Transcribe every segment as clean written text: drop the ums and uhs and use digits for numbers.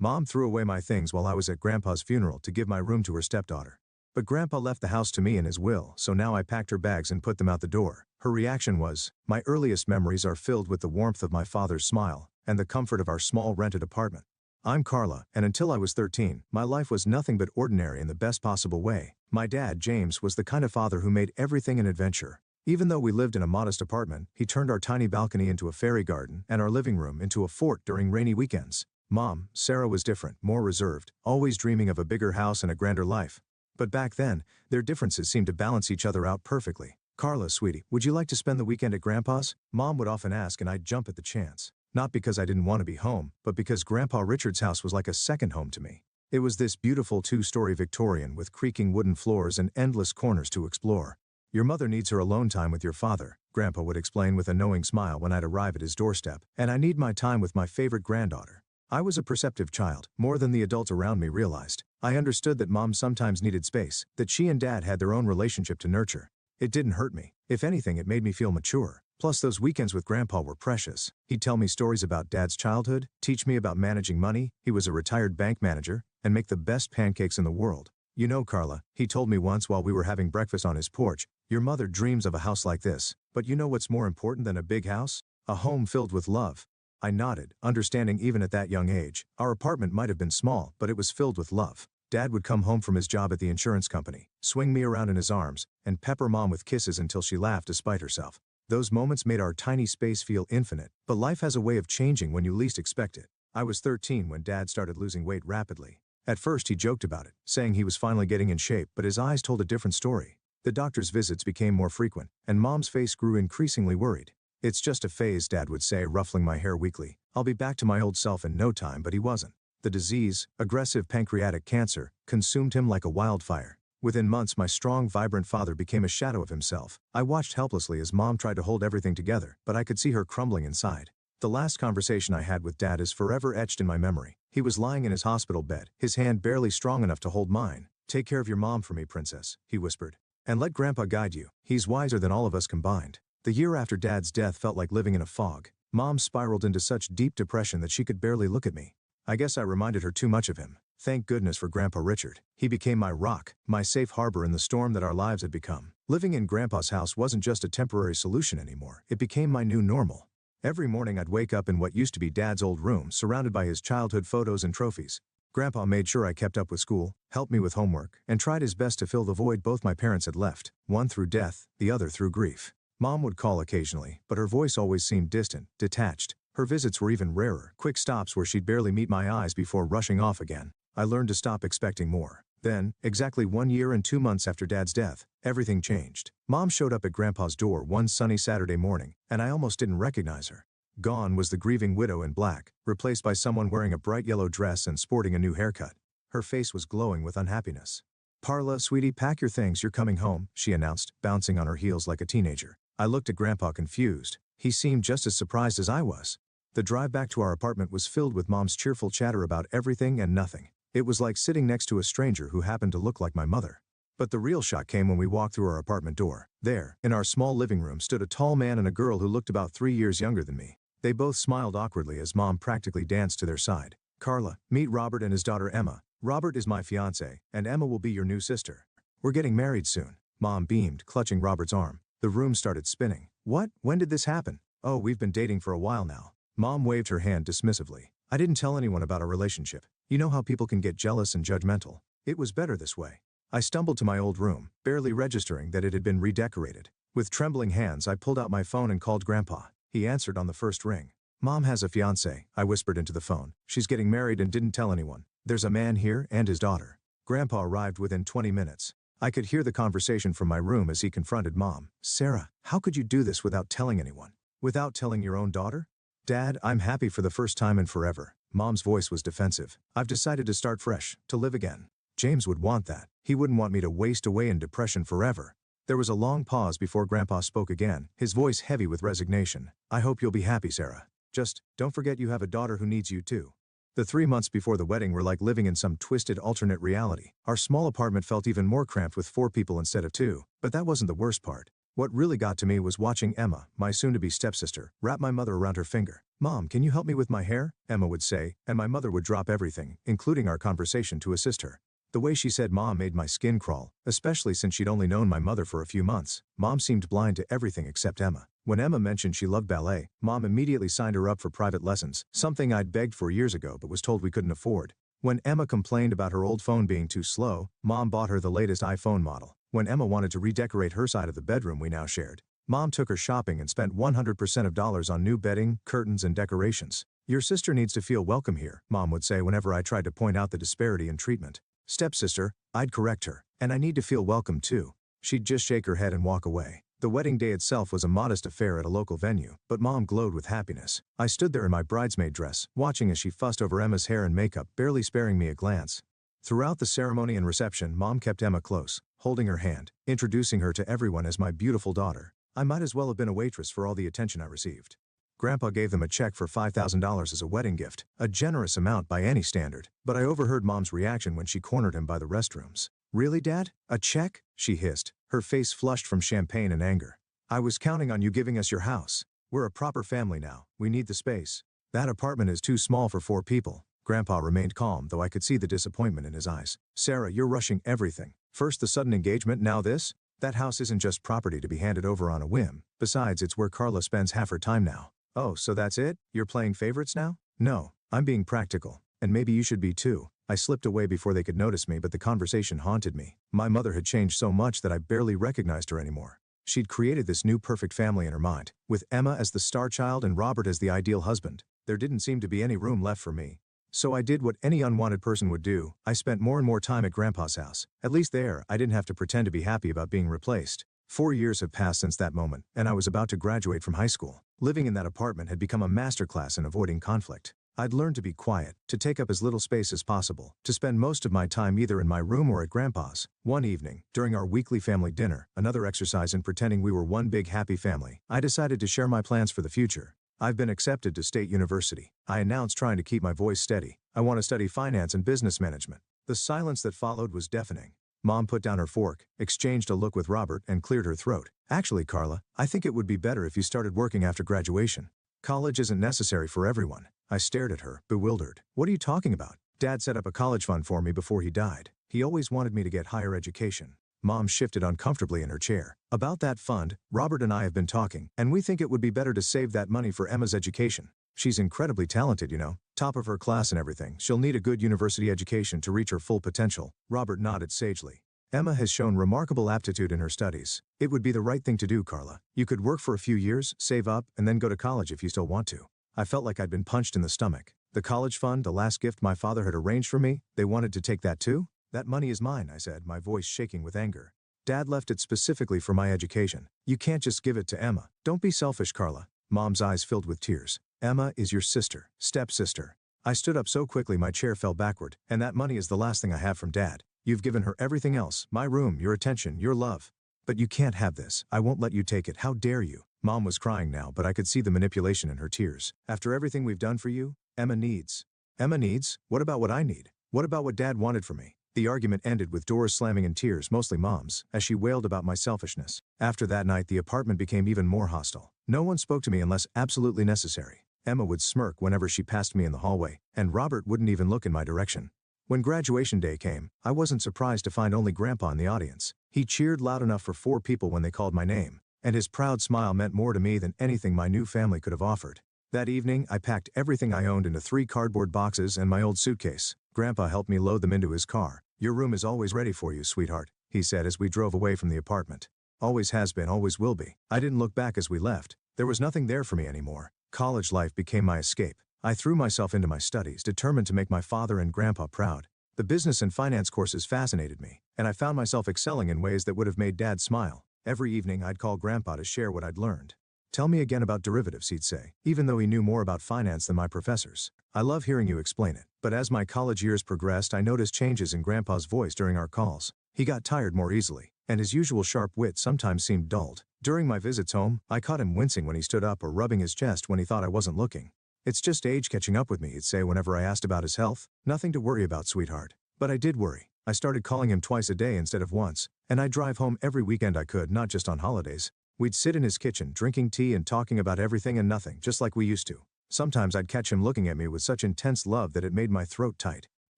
Mom threw away my things while I was at Grandpa's funeral to give my room to her stepdaughter. But Grandpa left the house to me in his will, so now I packed her bags and put them out the door. Her reaction was, "My earliest memories are filled with the warmth of my father's smile and the comfort of our small rented apartment." I'm Carla, and until I was 13, my life was nothing but ordinary in the best possible way. My dad, James, was the kind of father who made everything an adventure. Even though we lived in a modest apartment, he turned our tiny balcony into a fairy garden and our living room into a fort during rainy weekends. Mom, Sarah, was different, more reserved, always dreaming of a bigger house and a grander life. But back then, their differences seemed to balance each other out perfectly. "Carla, sweetie, would you like to spend the weekend at Grandpa's?" Mom would often ask, and I'd jump at the chance. Not because I didn't want to be home, but because Grandpa Richard's house was like a second home to me. It was this beautiful two-story Victorian with creaking wooden floors and endless corners to explore. "Your mother needs her alone time with your father," Grandpa would explain with a knowing smile when I'd arrive at his doorstep, "and I need my time with my favorite granddaughter." I was a perceptive child, more than the adults around me realized. I understood that Mom sometimes needed space, that she and Dad had their own relationship to nurture. It didn't hurt me. If anything, it made me feel mature. Plus, those weekends with Grandpa were precious. He'd tell me stories about Dad's childhood, teach me about managing money — he was a retired bank manager — and make the best pancakes in the world. "You know, Carla," he told me once while we were having breakfast on his porch, "your mother dreams of a house like this. But you know what's more important than a big house? A home filled with love." I nodded, understanding even at that young age. Our apartment might have been small, but it was filled with love. Dad would come home from his job at the insurance company, swing me around in his arms, and pepper Mom with kisses until she laughed despite herself. Those moments made our tiny space feel infinite, but life has a way of changing when you least expect it. I was 13 when Dad started losing weight rapidly. At first he joked about it, saying he was finally getting in shape, but his eyes told a different story. The doctor's visits became more frequent, and Mom's face grew increasingly worried. "It's just a phase," Dad would say, ruffling my hair weakly. "I'll be back to my old self in no time," but he wasn't. The disease, aggressive pancreatic cancer, consumed him like a wildfire. Within months, my strong, vibrant father became a shadow of himself. I watched helplessly as Mom tried to hold everything together, but I could see her crumbling inside. The last conversation I had with Dad is forever etched in my memory. He was lying in his hospital bed, his hand barely strong enough to hold mine. "Take care of your mom for me, princess," he whispered. "And let Grandpa guide you. He's wiser than all of us combined." The year after Dad's death felt like living in a fog. Mom spiraled into such deep depression that she could barely look at me. I guess I reminded her too much of him. Thank goodness for Grandpa Richard. He became my rock, my safe harbor in the storm that our lives had become. Living in Grandpa's house wasn't just a temporary solution anymore. It became my new normal. Every morning I'd wake up in what used to be Dad's old room, surrounded by his childhood photos and trophies. Grandpa made sure I kept up with school, helped me with homework, and tried his best to fill the void both my parents had left, one through death, the other through grief. Mom would call occasionally, but her voice always seemed distant, detached. Her visits were even rarer, quick stops where she'd barely meet my eyes before rushing off again. I learned to stop expecting more. Then, exactly 1 year and 2 months after Dad's death, everything changed. Mom showed up at Grandpa's door one sunny Saturday morning, and I almost didn't recognize her. Gone was the grieving widow in black, replaced by someone wearing a bright yellow dress and sporting a new haircut. Her face was glowing with unhappiness. "Parla, sweetie, pack your things, you're coming home," she announced, bouncing on her heels like a teenager. I looked at Grandpa confused. He seemed just as surprised as I was. The drive back to our apartment was filled with Mom's cheerful chatter about everything and nothing. It was like sitting next to a stranger who happened to look like my mother. But the real shock came when we walked through our apartment door. There, in our small living room, stood a tall man and a girl who looked about 3 years younger than me. They both smiled awkwardly as Mom practically danced to their side. "Carla, meet Robert and his daughter Emma. Robert is my fiancé, and Emma will be your new sister. We're getting married soon." Mom beamed, clutching Robert's arm. The room started spinning. "What? When did this happen?" "Oh, we've been dating for a while now." Mom waved her hand dismissively. "I didn't tell anyone about our relationship. You know how people can get jealous and judgmental. It was better this way." I stumbled to my old room, barely registering that it had been redecorated. With trembling hands, I pulled out my phone and called Grandpa. He answered on the first ring. "Mom has a fiancé," I whispered into the phone. "She's getting married and didn't tell anyone. There's a man here and his daughter." Grandpa arrived within 20 minutes. I could hear the conversation from my room as he confronted Mom. "Sarah, how could you do this without telling anyone? Without telling your own daughter?" "Dad, I'm happy for the first time in forever." Mom's voice was defensive. "I've decided to start fresh, to live again." James would want that. He wouldn't want me to waste away in depression forever. There was a long pause before Grandpa spoke again, his voice heavy with resignation. "I hope you'll be happy, Sarah. Just, don't forget you have a daughter who needs you too." The 3 months before the wedding were like living in some twisted alternate reality. Our small apartment felt even more cramped with 4 people instead of 2, but that wasn't the worst part. What really got to me was watching Emma, my soon-to-be stepsister, wrap my mother around her finger. "Mom, can you help me with my hair?" Emma would say, and my mother would drop everything, including our conversation, to assist her. The way she said "Mom" made my skin crawl, especially since she'd only known my mother for a few months. Mom seemed blind to everything except Emma. When Emma mentioned she loved ballet, Mom immediately signed her up for private lessons, something I'd begged for years ago but was told we couldn't afford. When Emma complained about her old phone being too slow, Mom bought her the latest iPhone model. When Emma wanted to redecorate her side of the bedroom we now shared, Mom took her shopping and spent 100% of dollars on new bedding, curtains, and decorations. "Your sister needs to feel welcome here," Mom would say whenever I tried to point out the disparity in treatment. "Stepsister," I'd correct her, "and I need to feel welcome too." She'd just shake her head and walk away. The wedding day itself was a modest affair at a local venue, but Mom glowed with happiness. I stood there in my bridesmaid dress, watching as she fussed over Emma's hair and makeup, barely sparing me a glance. Throughout the ceremony and reception, Mom kept Emma close, holding her hand, introducing her to everyone as my beautiful daughter. I might as well have been a waitress for all the attention I received. Grandpa gave them a check for $5,000 as a wedding gift, a generous amount by any standard, but I overheard Mom's reaction when she cornered him by the restrooms. "Really, Dad? A check?" she hissed, her face flushed from champagne and anger. "I was counting on you giving us your house. We're a proper family now, we need the space." "That apartment is too small for 4 people. Grandpa remained calm, though I could see the disappointment in his eyes. "Sarah, you're rushing everything. First the sudden engagement, now this? That house isn't just property to be handed over on a whim. Besides, it's where Carla spends half her time now." "Oh, so that's it? You're playing favorites now?" "No, I'm being practical. And maybe you should be too." I slipped away before they could notice me, but the conversation haunted me. My mother had changed so much that I barely recognized her anymore. She'd created this new perfect family in her mind, with Emma as the star child and Robert as the ideal husband. There didn't seem to be any room left for me. So I did what any unwanted person would do. I spent more and more time at Grandpa's house. At least there, I didn't have to pretend to be happy about being replaced. 4 years have passed since that moment, and I was about to graduate from high school. Living in that apartment had become a masterclass in avoiding conflict. I'd learned to be quiet, to take up as little space as possible, to spend most of my time either in my room or at Grandpa's. One evening, during our weekly family dinner, another exercise in pretending we were one big happy family, I decided to share my plans for the future. "I've been accepted to State University," I announced, trying to keep my voice steady. "I want to study finance and business management." The silence that followed was deafening. Mom put down her fork, exchanged a look with Robert, and cleared her throat. "Actually, Carla, I think it would be better if you started working after graduation. College isn't necessary for everyone." I stared at her, bewildered. "What are you talking about? Dad set up a college fund for me before he died. He always wanted me to get higher education." Mom shifted uncomfortably in her chair. "About that fund, Robert and I have been talking, and we think it would be better to save that money for Emma's education. She's incredibly talented, you know, top of her class and everything. She'll need a good university education to reach her full potential." Robert nodded sagely. "Emma has shown remarkable aptitude in her studies. It would be the right thing to do, Carla. You could work for a few years, save up, and then go to college if you still want to." I felt like I'd been punched in the stomach. The college fund, the last gift my father had arranged for me, they wanted to take that too? "That money is mine," I said, my voice shaking with anger. "Dad left it specifically for my education. You can't just give it to Emma." "Don't be selfish, Carla." Mom's eyes filled with tears. "Emma is your sister, stepsister." I stood up so quickly my chair fell backward. "And that money is the last thing I have from Dad. You've given her everything else, my room, your attention, your love. But you can't have this. I won't let you take it. How dare you?" Mom was crying now, but I could see the manipulation in her tears. "After everything we've done for you, Emma needs." "Emma needs? What about what I need? What about what Dad wanted for me?" The argument ended with doors slamming and tears, mostly Mom's, as she wailed about my selfishness. After that night, the apartment became even more hostile. No one spoke to me unless absolutely necessary. Emma would smirk whenever she passed me in the hallway, and Robert wouldn't even look in my direction. When graduation day came, I wasn't surprised to find only Grandpa in the audience. He cheered loud enough for 4 people when they called my name, and his proud smile meant more to me than anything my new family could have offered. That evening, I packed everything I owned into 3 cardboard boxes and my old suitcase. Grandpa helped me load them into his car. "Your room is always ready for you, sweetheart," he said as we drove away from the apartment. "Always has been, always will be." I didn't look back as we left. There was nothing there for me anymore. College life became my escape. I threw myself into my studies, determined to make my father and Grandpa proud. The business and finance courses fascinated me, and I found myself excelling in ways that would have made Dad smile. Every evening I'd call Grandpa to share what I'd learned. "Tell me again about derivatives," he'd say, even though he knew more about finance than my professors. "I love hearing you explain it." But as my college years progressed, I noticed changes in Grandpa's voice during our calls. He got tired more easily, and his usual sharp wit sometimes seemed dulled. During my visits home, I caught him wincing when he stood up or rubbing his chest when he thought I wasn't looking. "It's just age catching up with me," he'd say whenever I asked about his health. "Nothing to worry about, sweetheart." But I did worry. I started calling him twice a day instead of once, and I'd drive home every weekend I could, not just on holidays. We'd sit in his kitchen drinking tea and talking about everything and nothing, just like we used to. Sometimes I'd catch him looking at me with such intense love that it made my throat tight.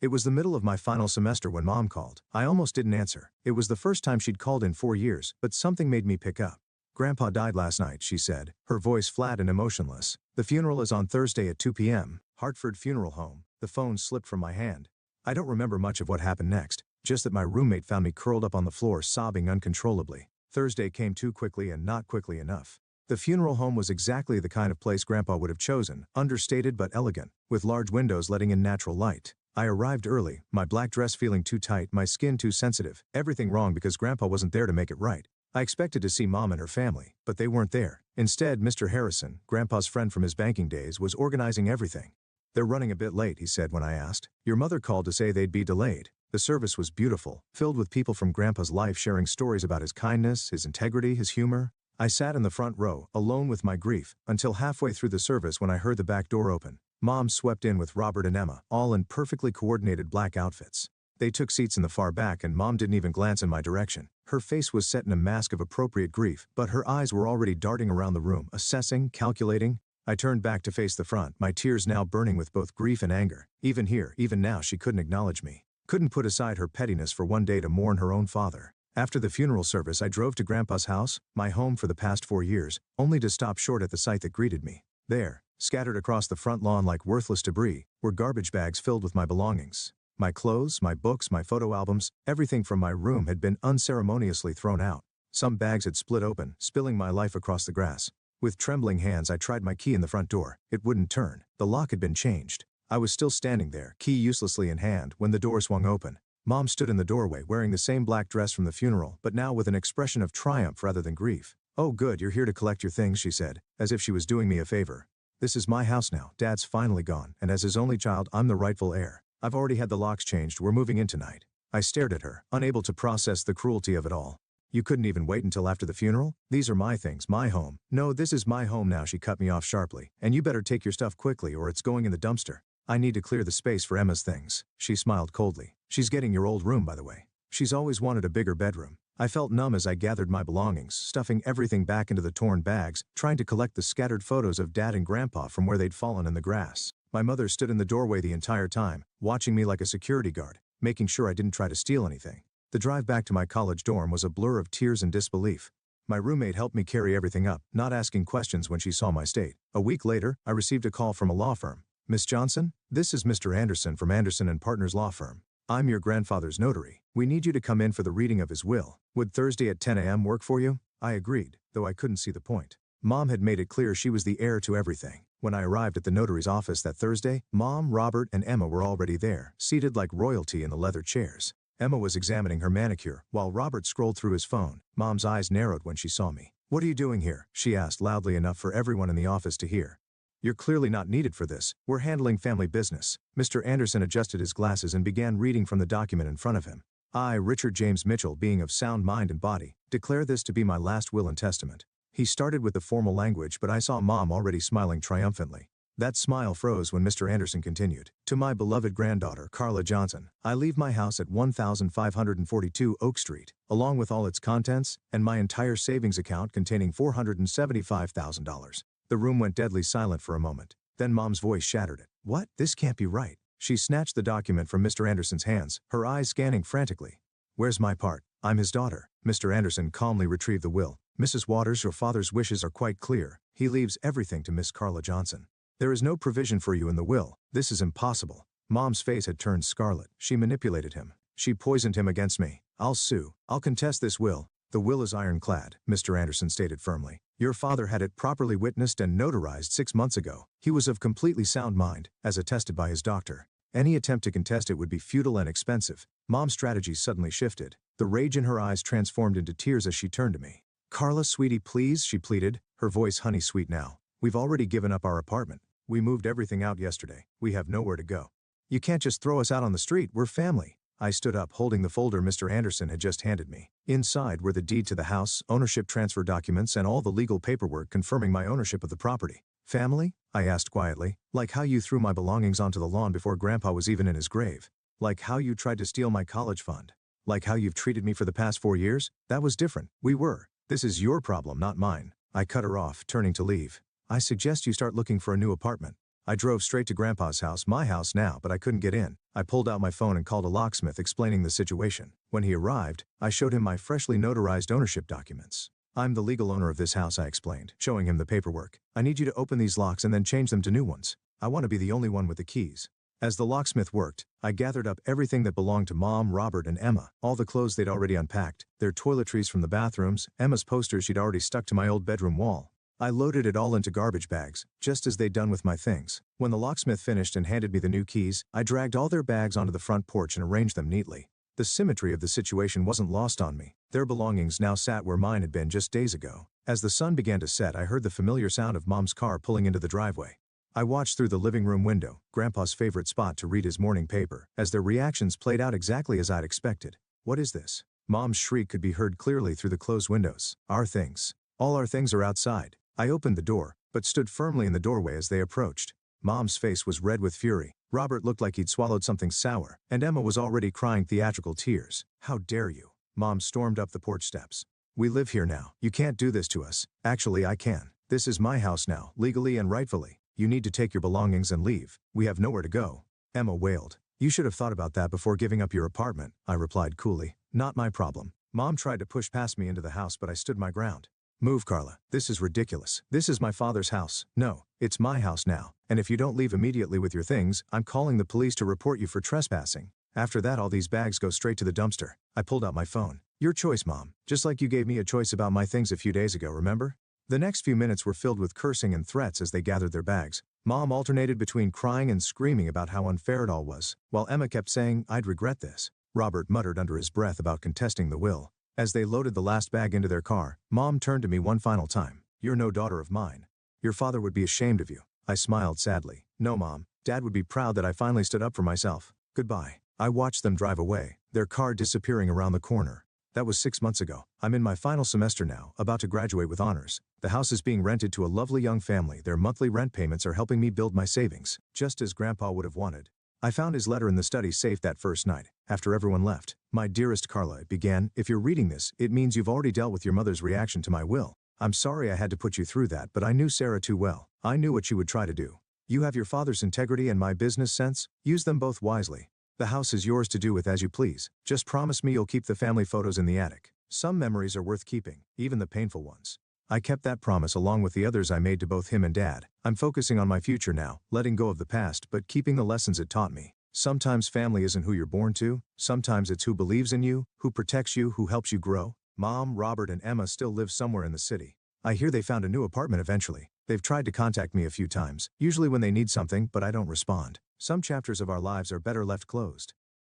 It was the middle of my final semester when Mom called. I almost didn't answer. It was the first time she'd called in 4 years, but something made me pick up. "Grandpa died last night," she said, her voice flat and emotionless. "The funeral is on Thursday at 2 p.m., Hartford Funeral Home." The phone slipped from my hand. I don't remember much of what happened next, just that my roommate found me curled up on the floor sobbing uncontrollably. Thursday came too quickly and not quickly enough. The funeral home was exactly the kind of place Grandpa would have chosen, understated but elegant, with large windows letting in natural light. I arrived early, my black dress feeling too tight, my skin too sensitive, everything wrong because Grandpa wasn't there to make it right. I expected to see Mom and her family, but they weren't there. Instead, Mr. Harrison, Grandpa's friend from his banking days, was organizing everything. "They're running a bit late," he said when I asked. "Your mother called to say they'd be delayed." The service was beautiful, filled with people from Grandpa's life sharing stories about his kindness, his integrity, his humor. I sat in the front row, alone with my grief, until halfway through the service when I heard the back door open. Mom swept in with Robert and Emma, all in perfectly coordinated black outfits. They took seats in the far back and Mom didn't even glance in my direction. Her face was set in a mask of appropriate grief, but her eyes were already darting around the room, assessing, calculating. I turned back to face the front, my tears now burning with both grief and anger. Even here, even now, she couldn't acknowledge me. Couldn't put aside her pettiness for one day to mourn her own father. After the funeral service, I drove to Grandpa's house, my home for the past 4 years, only to stop short at the sight that greeted me. There, scattered across the front lawn like worthless debris, were garbage bags filled with my belongings. My clothes, my books, my photo albums, everything from my room had been unceremoniously thrown out. Some bags had split open, spilling my life across the grass. With trembling hands, I tried my key in the front door. It wouldn't turn. The lock had been changed. I was still standing there, key uselessly in hand, when the door swung open. Mom stood in the doorway wearing the same black dress from the funeral, but now with an expression of triumph rather than grief. "Oh good, you're here to collect your things," she said, as if she was doing me a favor. "This is my house now. Dad's finally gone, and as his only child, I'm the rightful heir. I've already had the locks changed. We're moving in tonight." I stared at her, unable to process the cruelty of it all. "You couldn't even wait until after the funeral? These are my things, my home." "No, this is my home now," she cut me off sharply. "And you better take your stuff quickly or it's going in the dumpster. I need to clear the space for Emma's things." She smiled coldly. "She's getting your old room, by the way. She's always wanted a bigger bedroom." I felt numb as I gathered my belongings, stuffing everything back into the torn bags, trying to collect the scattered photos of Dad and Grandpa from where they'd fallen in the grass. My mother stood in the doorway the entire time, watching me like a security guard, making sure I didn't try to steal anything. The drive back to my college dorm was a blur of tears and disbelief. My roommate helped me carry everything up, not asking questions when she saw my state. A week later, I received a call from a law firm. "Miss Johnson? This is Mr. Anderson from Anderson & Partners Law Firm. I'm your grandfather's notary. We need you to come in for the reading of his will. Would Thursday at 10 a.m. work for you?" I agreed, though I couldn't see the point. Mom had made it clear she was the heir to everything. When I arrived at the notary's office that Thursday, Mom, Robert, and Emma were already there, seated like royalty in the leather chairs. Emma was examining her manicure, while Robert scrolled through his phone. Mom's eyes narrowed when she saw me. "What are you doing here?" she asked loudly enough for everyone in the office to hear. "You're clearly not needed for this. We're handling family business." Mr. Anderson adjusted his glasses and began reading from the document in front of him. "I, Richard James Mitchell, being of sound mind and body, declare this to be my last will and testament." He started with the formal language, but I saw Mom already smiling triumphantly. That smile froze when Mr. Anderson continued. "To my beloved granddaughter, Carla Johnson, I leave my house at 1542 Oak Street, along with all its contents, and my entire savings account containing $475,000. The room went deadly silent for a moment. Then Mom's voice shattered it. "What? This can't be right." She snatched the document from Mr. Anderson's hands, her eyes scanning frantically. "Where's my part? I'm his daughter." Mr. Anderson calmly retrieved the will. "Mrs. Waters, your father's wishes are quite clear. He leaves everything to Miss Carla Johnson. There is no provision for you in the will. This is impossible." Mom's face had turned scarlet. She manipulated him. She poisoned him against me. "I'll sue. I'll contest this will." "The will is ironclad," Mr. Anderson stated firmly. "Your father had it properly witnessed and notarized 6 months ago. He was of completely sound mind, as attested by his doctor. Any attempt to contest it would be futile and expensive." Mom's strategy suddenly shifted. The rage in her eyes transformed into tears as she turned to me. "Carla, sweetie, please," she pleaded, her voice honey-sweet now. "We've already given up our apartment. We moved everything out yesterday. We have nowhere to go. You can't just throw us out on the street. We're family." I stood up, holding the folder Mr. Anderson had just handed me. Inside were the deed to the house, ownership transfer documents, and all the legal paperwork confirming my ownership of the property. "Family?" I asked quietly. "Like how you threw my belongings onto the lawn before Grandpa was even in his grave. Like how you tried to steal my college fund. Like how you've treated me for the past 4 years? That was different. We were. This is your problem, not mine. I cut her off, turning to leave. I suggest you start looking for a new apartment. I drove straight to Grandpa's house, my house now, but I couldn't get in. I pulled out my phone and called a locksmith explaining the situation. When he arrived, I showed him my freshly notarized ownership documents. I'm the legal owner of this house, I explained, showing him the paperwork. I need you to open these locks and then change them to new ones. I want to be the only one with the keys. As the locksmith worked, I gathered up everything that belonged to Mom, Robert, and Emma, all the clothes they'd already unpacked, their toiletries from the bathrooms, Emma's posters she'd already stuck to my old bedroom wall. I loaded it all into garbage bags, just as they'd done with my things. When the locksmith finished and handed me the new keys, I dragged all their bags onto the front porch and arranged them neatly. The symmetry of the situation wasn't lost on me. Their belongings now sat where mine had been just days ago. As the sun began to set, I heard the familiar sound of Mom's car pulling into the driveway. I watched through the living room window, Grandpa's favorite spot to read his morning paper, as their reactions played out exactly as I'd expected. What is this? Mom's shriek could be heard clearly through the closed windows. Our things. All our things are outside. I opened the door, but stood firmly in the doorway as they approached. Mom's face was red with fury. Robert looked like he'd swallowed something sour, and Emma was already crying theatrical tears. How dare you? Mom stormed up the porch steps. We live here now. You can't do this to us. Actually, I can. This is my house now, legally and rightfully. You need to take your belongings and leave. We have nowhere to go. Emma wailed. You should have thought about that before giving up your apartment, I replied coolly. Not my problem. Mom tried to push past me into the house, but I stood my ground. Move, Carla. This is ridiculous. This is my father's house. No, it's my house now. And if you don't leave immediately with your things, I'm calling the police to report you for trespassing. After that, all these bags go straight to the dumpster. I pulled out my phone. Your choice, Mom. Just like you gave me a choice about my things a few days ago, remember? The next few minutes were filled with cursing and threats as they gathered their bags. Mom alternated between crying and screaming about how unfair it all was, while Emma kept saying, I'd regret this. Robert muttered under his breath about contesting the will. As they loaded the last bag into their car, Mom turned to me one final time. You're no daughter of mine. Your father would be ashamed of you. I smiled sadly. No, Mom. Dad would be proud that I finally stood up for myself. Goodbye. I watched them drive away, their car disappearing around the corner. That was 6 months ago. I'm in my final semester now, about to graduate with honors. The house is being rented to a lovely young family. Their monthly rent payments are helping me build my savings, just as Grandpa would have wanted. I found his letter in the study safe that first night, after everyone left. My dearest Carla, it began, if you're reading this, it means you've already dealt with your mother's reaction to my will. I'm sorry I had to put you through that, but I knew Sarah too well. I knew what she would try to do. You have your father's integrity and my business sense. Use them both wisely. The house is yours to do with as you please. Just promise me you'll keep the family photos in the attic. Some memories are worth keeping, even the painful ones. I kept that promise along with the others I made to both him and Dad. I'm focusing on my future now, letting go of the past but keeping the lessons it taught me. Sometimes family isn't who you're born to. Sometimes it's who believes in you, who protects you, who helps you grow. Mom, Robert, and Emma still live somewhere in the city. I hear they found a new apartment eventually. They've tried to contact me a few times, usually when they need something, but I don't respond. Some chapters of our lives are better left closed.